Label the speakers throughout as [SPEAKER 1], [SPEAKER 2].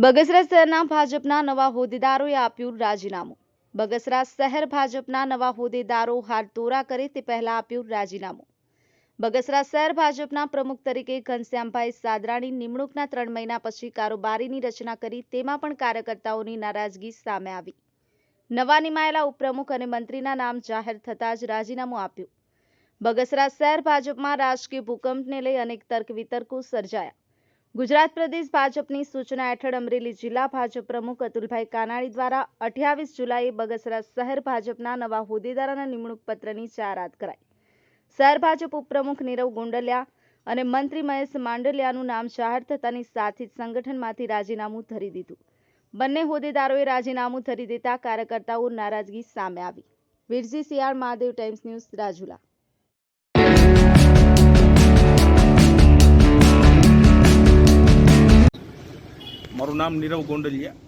[SPEAKER 1] બગસરા શહેરના ભાજપના નવા હોદ્દેદારોએ આપ્યું રાજીનામું। બગસરા શહેર ભાજપના નવા હોદ્દેદારો હાથ દોરા કરે તે પહેલા આપ્યું રાજીનામું। બગસરા શહેર ભાજપના પ્રમુખ તરીકે ઘનશ્યામભાઈ સાદરાની નિમણૂકના 3 મહિના પછી કારોબારીની રચના કરી તેમાં પણ કાર્યકર્તાઓની નારાજગી સામે આવી। નવા નિમાયેલા ઉપપ્રમુખ અને મંત્રીના નામ જાહેર થતાં જ રાજીનામું આપ્યું। બગસરા શહેર ભાજપમાં રાજકીય ભૂકંપને લઈ અનેક તર્ક વિતર્કો સર્જાયા। ગુજરાત પ્રદેશ ભાજપની સૂચના હેઠળ અમરેલી જિલ્લા ભાજપ પ્રમુખ અતુલભાઈ કાનાણી દ્વારા 28 જુલાઈએ બગસરા શહેર ભાજપના નવા હોદ્દેદારોના નિમણૂક પત્રની જાહેરાત કરાઈ। શહેર ભાજપ ઉપપ્રમુખ નીરવ ગોંડલિયા અને મંત્રી મહેશ માંડલિયાનું નામ જાહેર થતાની સાથે જ સંગઠનમાંથી રાજીનામું ધરી દીધું। બંને હોદ્દેદારોએ રાજીનામું ધરી દેતા કાર્યકર્તાઓ નારાજગી સામે આવી। Virji Siyal, Mahadev Times News, Rajula.
[SPEAKER 2] મારું નામ નીરવ ગોંડલિયા,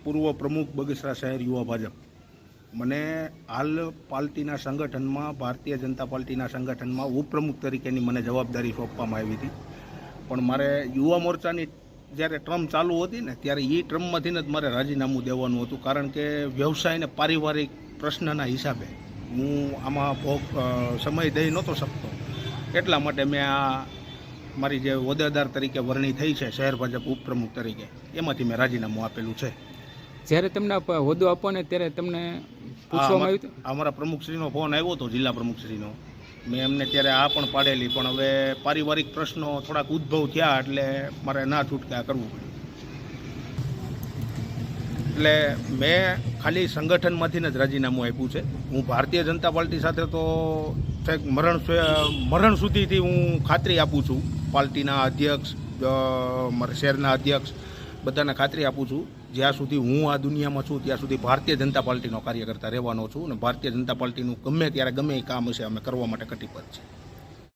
[SPEAKER 2] પૂર્વ પ્રમુખ બગસરા શહેર યુવા ભાજપ। મને હાલ પાર્ટીના સંગઠનમાં, ભારતીય જનતા પાર્ટીના સંગઠનમાં ઉપપ્રમુખ તરીકેની મને જવાબદારી સોંપવામાં આવી હતી। પણ મારે યુવા મોરચાની જ્યારે ટ્રમ ચાલુ હતી ને ત્યારે એ ટ્રમમાંથી જ મારે રાજીનામું દેવાનું હતું, કારણ કે વ્યવસાય અને પારિવારિક પ્રશ્નના હિસાબે હું આમાં સમય દઈ નહોતો શકતો। એટલા માટે મેં આ મારી જે હોદ્દેદાર તરીકે વરણી થઈ છે શહેર ભાજપ ઉપપ્રમુખ તરીકે, એમાંથી મેં રાજીનામું આપેલું છે।
[SPEAKER 3] જ્યારે તમને હોદ્દો આપો ને ત્યારે તમને પૂછવામાં આવ્યું હતું?
[SPEAKER 2] અમારા પ્રમુખશ્રીનો ફોન આવ્યો હતો, જિલ્લા પ્રમુખશ્રીનો। મેં એમને ત્યારે આ પણ પાડેલી, પણ હવે પારિવારિક પ્રશ્નો થોડાક ઉદ્ભવ થયા એટલે મારે ના છૂટકા કરવું પડ્યું। એટલે મેં ખાલી સંગઠનમાંથી જ રાજીનામું આપ્યું છે। હું ભારતીય જનતા પાર્ટી સાથે તો મરણ સુધીથી હું ખાતરી આપું છું, પાર્ટીના અધ્યક્ષ, મારા શહેરના અધ્યક્ષ બધાને ખાતરી આપું છું, જ્યાં સુધી હું આ દુનિયામાં છું ત્યાં સુધી ભારતીય જનતા પાર્ટીનો કાર્યકર્તા રહેવાનો છું અને ભારતીય જનતા પાર્ટીનું ગમે ત્યારે ગમે એ કામ હશે અમે કરવા માટે કટિબદ્ધ છે।